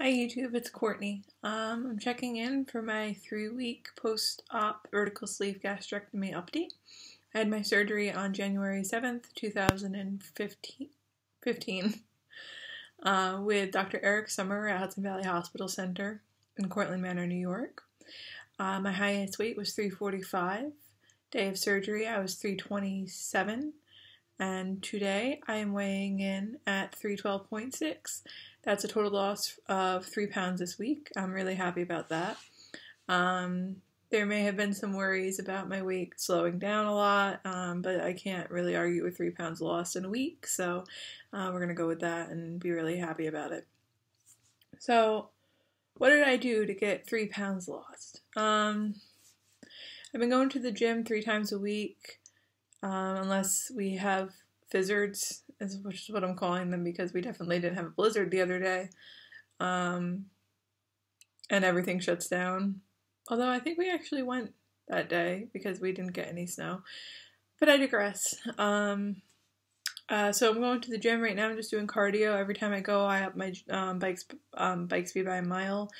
Hi YouTube, it's Courtney. I'm checking in for my 3-week post-op vertical sleeve gastrectomy update. I had my surgery on January 7th, 2015 with Dr. Eric Sommer at Hudson Valley Hospital Center in Cortland Manor, New York. My highest weight was 345. Day of surgery, I was 327. And today I am weighing in at 312.6. That's a total loss of 3 pounds this week. I'm really happy about that. There may have been some worries about my weight slowing down a lot, but I can't really argue with 3 pounds lost in a week, so we're going to go with that and be really happy about it. So, what did I do to get 3 pounds lost? I've been going to the gym 3 times a week. Unless we have fizzards, which is what I'm calling them, because we definitely didn't have a blizzard the other day, and everything shuts down. Although I think we actually went that day because we didn't get any snow. But I digress. So I'm going to the gym right now. I'm just doing cardio. Every time I go, I up my bike speed by a mile.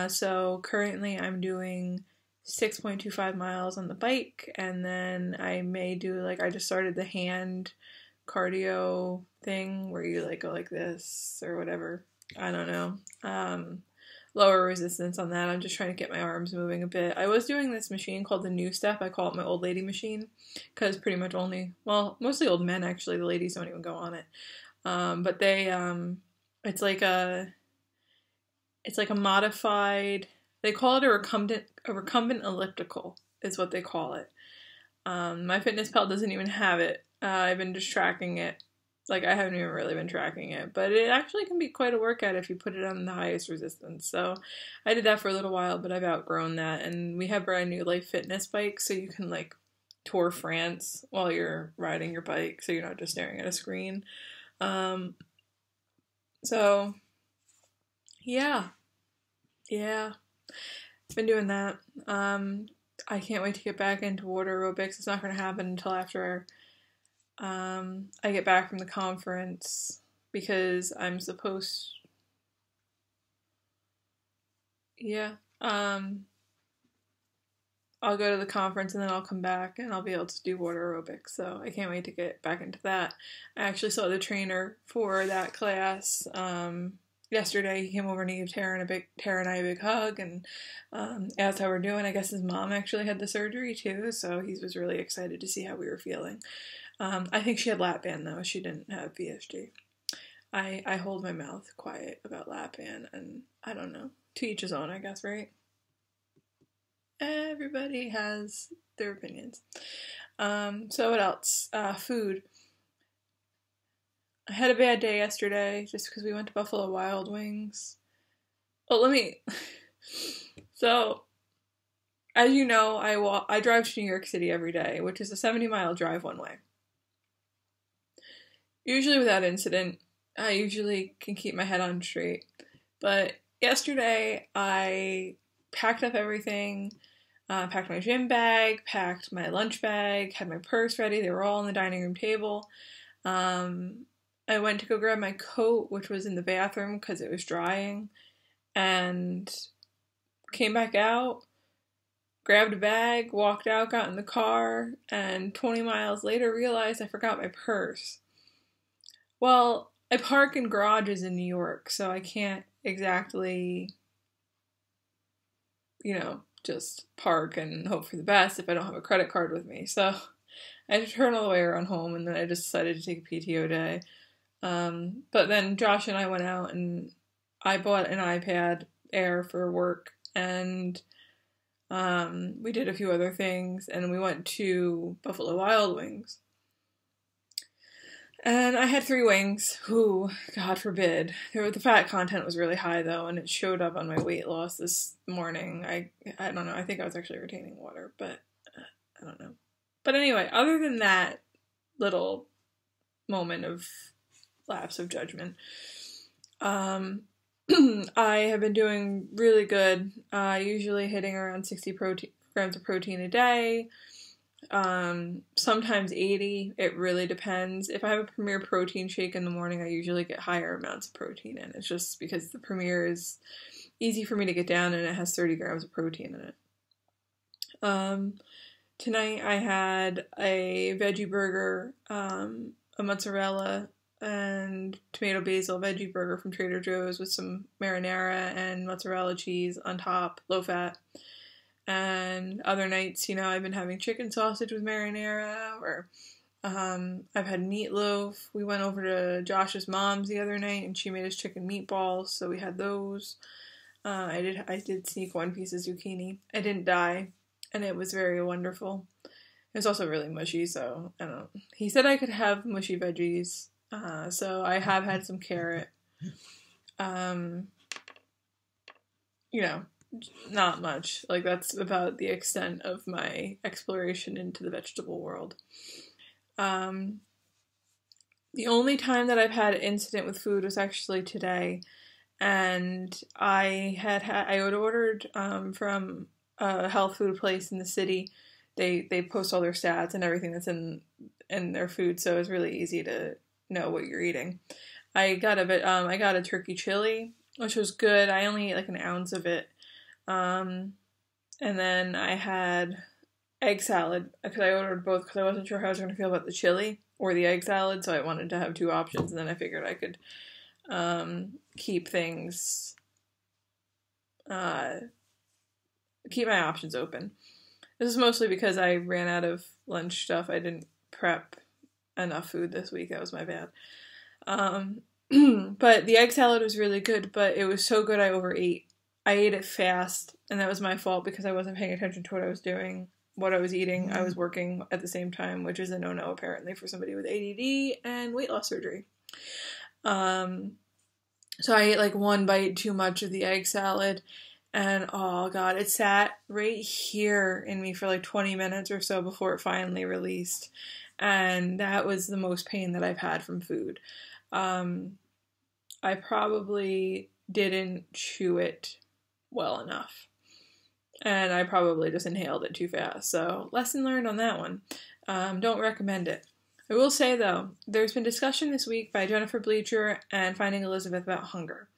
So currently I'm doing 6.25 miles on the bike, and then I may do, I just started the hand cardio thing where you go like this or whatever. I don't know. Lower resistance on that. I'm just trying to get my arms moving a bit. I was doing this machine called the New Step. I call it my old lady machine because pretty much mostly old men actually. The ladies don't even go on it. But they, it's like a modified. They call it a recumbent elliptical is what they call it. MyFitnessPal doesn't even have it. I've been just tracking it. I haven't even really been tracking it, but it actually can be quite a workout if you put it on the highest resistance. So I did that for a little while, but I've outgrown that. And we have brand new Life Fitness bikes, so you can tour France while you're riding your bike, so you're not just staring at a screen. So yeah. Been doing that. I can't wait to get back into water aerobics. It's not going to happen until after I get back from the conference because I'm supposed. Yeah. I'll go to the conference and then I'll come back and I'll be able to do water aerobics. So I can't wait to get back into that. I actually saw the trainer for that class. Yesterday he came over and he gave Tara and I a big hug and asked how we're doing. I guess his mom actually had the surgery too, so he was really excited to see how we were feeling. I think she had lap band though. She didn't have VSG. I hold my mouth quiet about lap band, and I don't know. To each his own, I guess, right? Everybody has their opinions. So what else? Food. I had a bad day yesterday just because we went to Buffalo Wild Wings. So, as you know, I drive to New York City every day, which is a 70-mile drive one way. Usually without incident. I usually can keep my head on straight. But yesterday, I packed up everything, packed my gym bag, packed my lunch bag, had my purse ready. They were all on the dining room table. I went to go grab my coat, which was in the bathroom because it was drying, and came back out, grabbed a bag, walked out, got in the car, and 20 miles later realized I forgot my purse. Well, I park in garages in New York, so I can't exactly, just park and hope for the best if I don't have a credit card with me. So I had to turn all the way around home, and then I just decided to take a PTO day. But then Josh and I went out and I bought an iPad Air for work, and we did a few other things, and we went to Buffalo Wild Wings. And I had 3 wings. Ooh, God forbid. The fat content was really high though, and it showed up on my weight loss this morning. I don't know. I think I was actually retaining water, but I don't know. But anyway, other than that little moment of lapse of judgment, I have been doing really good. Usually hitting around 60 grams of protein a day. Sometimes 80. It really depends. If I have a Premier protein shake in the morning, I usually get higher amounts of protein in. It's just because the Premier is easy for me to get down and it has 30 grams of protein in it. Tonight I had a veggie burger, a mozzarella and tomato basil veggie burger from Trader Joe's with some marinara and mozzarella cheese on top, low fat. And other nights, I've been having chicken sausage with marinara, or I've had meatloaf. We went over to Josh's mom's the other night, and she made us chicken meatballs, so we had those. I did sneak one piece of zucchini. I didn't die, and it was very wonderful. It was also really mushy, so I don't know. He said I could have mushy veggies, so I have had some carrot. Not much. Like, that's about the extent of my exploration into the vegetable world. The only time that I've had an incident with food was actually today, and I had ordered from a health food place in the city. They post all their stats and everything that's in their food, so it's really easy to know what you're eating. I got a turkey chili, which was good. I only ate like an ounce of it. And then I had egg salad, because I ordered both because I wasn't sure how I was going to feel about the chili or the egg salad, so I wanted to have two options, and then I figured I could keep my options open. This is mostly because I ran out of lunch stuff. I didn't prep enough food this week. That was my bad. But the egg salad was really good, but it was so good I overate. I ate it fast, and that was my fault because I wasn't paying attention to what I was doing, what I was eating. I was working at the same time, which is a no-no apparently for somebody with ADD and weight loss surgery. So I ate like one bite too much of the egg salad, and oh god, it sat right here in me for like 20 minutes or so before it finally released, and that was the most pain that I've had from food. I probably didn't chew it well enough, and I probably just inhaled it too fast, so lesson learned on that one. Don't recommend it. I will say though, there's been discussion this week by Jennifer Bleacher and Finding Elizabeth about hunger.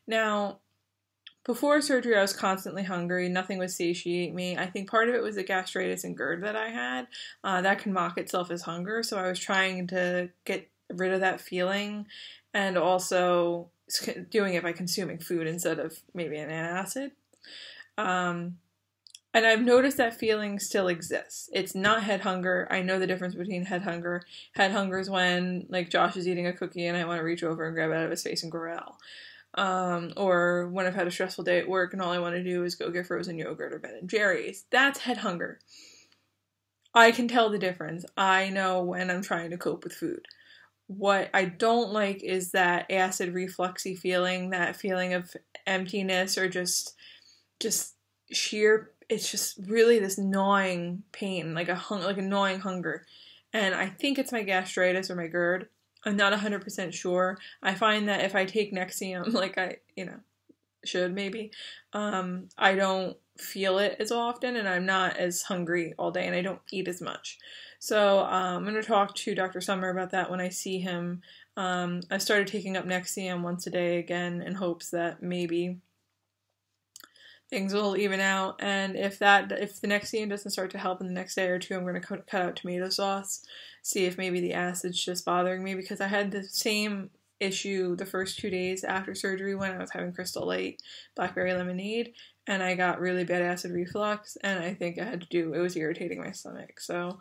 Now, before surgery I was constantly hungry, nothing would satiate me. I think part of it was the gastritis and GERD that I had. That can mock itself as hunger, so I was trying to get rid of that feeling, and also doing it by consuming food instead of maybe an antacid. And I've noticed that feeling still exists. It's not head hunger. I know the difference between head hunger. Head hunger is when, like, Josh is eating a cookie and I want to reach over and grab it out of his face and growl. Or when I've had a stressful day at work and all I want to do is go get frozen yogurt or Ben & Jerry's. That's head hunger. I can tell the difference. I know when I'm trying to cope with food. What I don't like is that acid refluxy feeling, that feeling of emptiness or just sheer, it's just really this gnawing pain, like a gnawing hunger. And I think it's my gastritis or my GERD. I'm not 100% sure. I find that if I take Nexium, like I, should maybe, I don't feel it as often and I'm not as hungry all day and I don't eat as much. So I'm going to talk to Dr. Sommer about that when I see him. I started taking up Nexium once a day again in hopes that maybe things will even out. And if the Nexium doesn't start to help in the next day or two, I'm going to cut out tomato sauce, see if maybe the acid's just bothering me, because I had the same issue the first 2 days after surgery when I was having Crystal Light blackberry lemonade, and I got really bad acid reflux, and I think it was irritating my stomach. So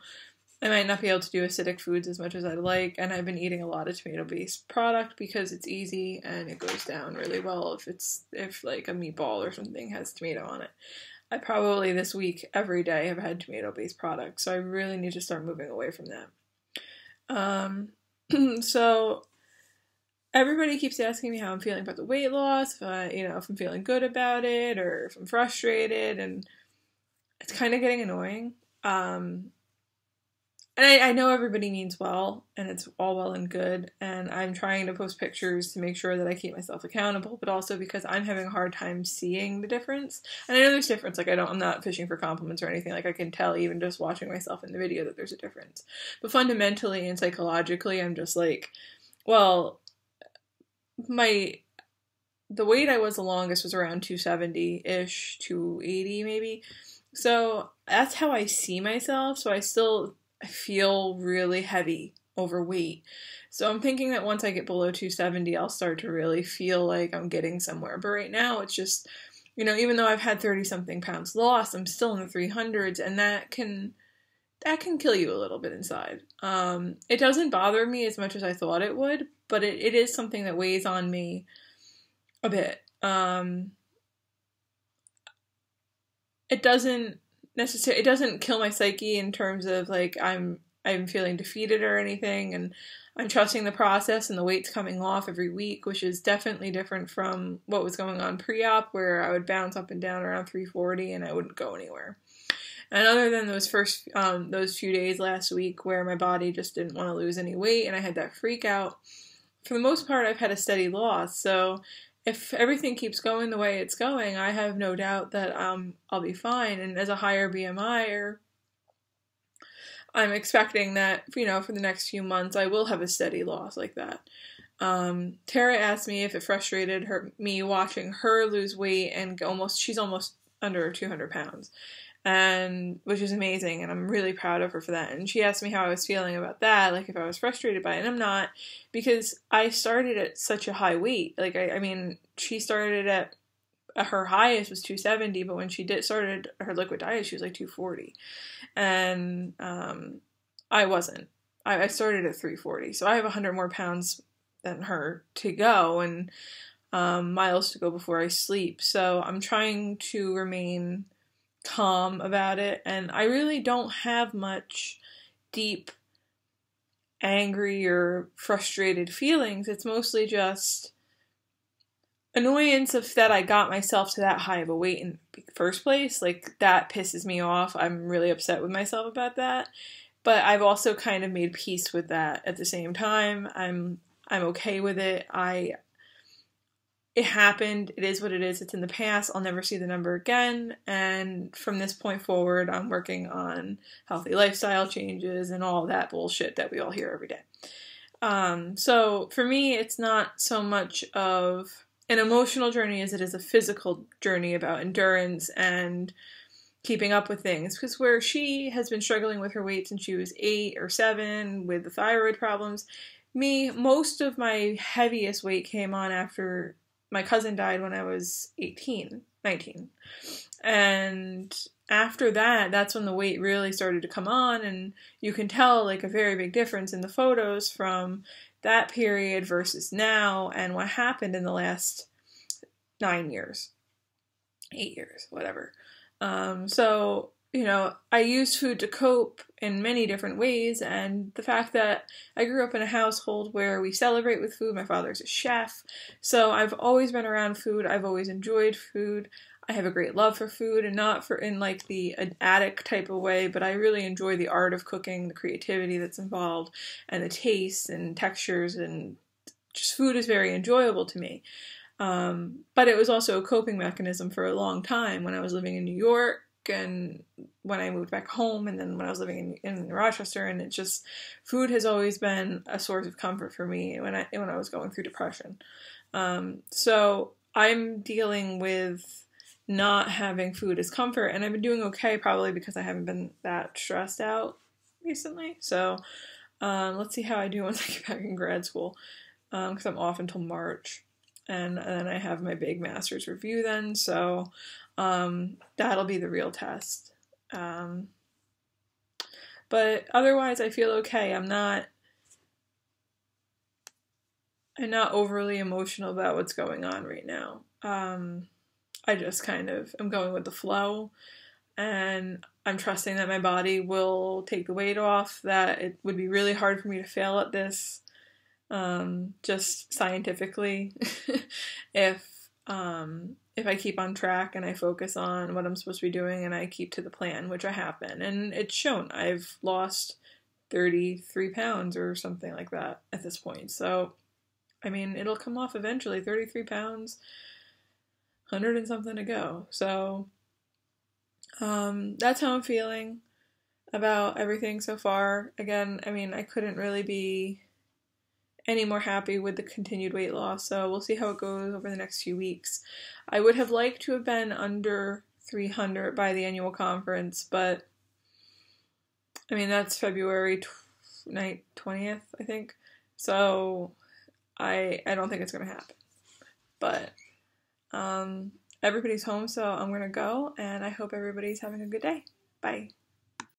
I might not be able to do acidic foods as much as I'd like, and I've been eating a lot of tomato-based product because it's easy and it goes down really well if like a meatball or something has tomato on it. I probably this week every day have had tomato-based product, so I really need to start moving away from that. So everybody keeps asking me how I'm feeling about the weight loss, if I'm feeling good about it or if I'm frustrated, and it's kind of getting annoying. And I know everybody means well, and it's all well and good, and I'm trying to post pictures to make sure that I keep myself accountable, but also because I'm having a hard time seeing the difference. And I know there's difference, like I'm not fishing for compliments or anything, like I can tell even just watching myself in the video that there's a difference. But fundamentally and psychologically, I'm just like, well, the weight I was the longest was around 270-ish, 280 maybe. So that's how I see myself, so I still feel really heavy, overweight. So I'm thinking that once I get below 270, I'll start to really feel like I'm getting somewhere. But right now, it's just, even though I've had 30-something pounds lost, I'm still in the 300s, and that can kill you a little bit inside. It doesn't bother me as much as I thought it would, but it is something that weighs on me a bit. It doesn't kill my psyche in terms of like I'm feeling defeated or anything, and I'm trusting the process and the weight's coming off every week, which is definitely different from what was going on pre-op, where I would bounce up and down around 340 and I wouldn't go anywhere. And other than those few days last week where my body just didn't want to lose any weight and I had that freak out, for the most part I've had a steady loss. So if everything keeps going the way it's going, I have no doubt that I'll be fine. And as a higher BMI, I'm expecting that, for the next few months, I will have a steady loss like that. Tara asked me if it frustrated me watching her lose weight, and she's almost under 200 pounds. And which is amazing, and I'm really proud of her for that. And she asked me how I was feeling about that, like if I was frustrated by it, and I'm not, because I started at such a high weight. Like I mean, she started at her highest was 270, but when she started her liquid diet, she was like 240, and I wasn't. I started at 340, so I have 100 more pounds than her to go, and miles to go before I sleep. So I'm trying to remain calm about it, and I really don't have much deep angry or frustrated feelings. It's mostly just annoyance of that I got myself to that high of a weight in the first place. Like that pisses me off. I'm really upset with myself about that, but I've also kind of made peace with that at the same time. I'm okay with it. It happened. It is what it is. It's in the past. I'll never see the number again. And from this point forward, I'm working on healthy lifestyle changes and all that bullshit that we all hear every day. So for me, it's not so much of an emotional journey as it is a physical journey about endurance and keeping up with things. Because where she has been struggling with her weight since she was 8 or 7 with the thyroid problems, most of my heaviest weight came on after my cousin died when I was 19. And after that, that's when the weight really started to come on, and you can tell like a very big difference in the photos from that period versus now and what happened in the last 9 years, 8 years, whatever. So, I use food to cope in many different ways, and the fact that I grew up in a household where we celebrate with food, my father's a chef, so I've always been around food, I've always enjoyed food, I have a great love for food, and not in like the addict type of way, but I really enjoy the art of cooking, the creativity that's involved, and the tastes and textures, and just food is very enjoyable to me. But it was also a coping mechanism for a long time when I was living in New York, and when I moved back home, and then when I was living in Rochester, and it's just, food has always been a source of comfort for me when I was going through depression. So I'm dealing with not having food as comfort, and I've been doing okay probably because I haven't been that stressed out recently. So let's see how I do once I get back in grad school, because I'm off until March, and then I have my big master's review then, so that'll be the real test. But otherwise I feel okay. I'm not overly emotional about what's going on right now. I just I'm going with the flow, and I'm trusting that my body will take the weight off, that it would be really hard for me to fail at this, just scientifically, if I keep on track and I focus on what I'm supposed to be doing and I keep to the plan, which I have been, and it's shown. I've lost 33 pounds or something like that at this point. So, I mean, it'll come off eventually. 33 pounds, 100 and something to go. So, that's how I'm feeling about everything so far. Again, I mean, I couldn't really be any more happy with the continued weight loss, so we'll see how it goes over the next few weeks. I would have liked to have been under 300 by the annual conference, but I mean, that's February 20th, I think. So I don't think it's going to happen. But everybody's home, so I'm going to go, and I hope everybody's having a good day. Bye.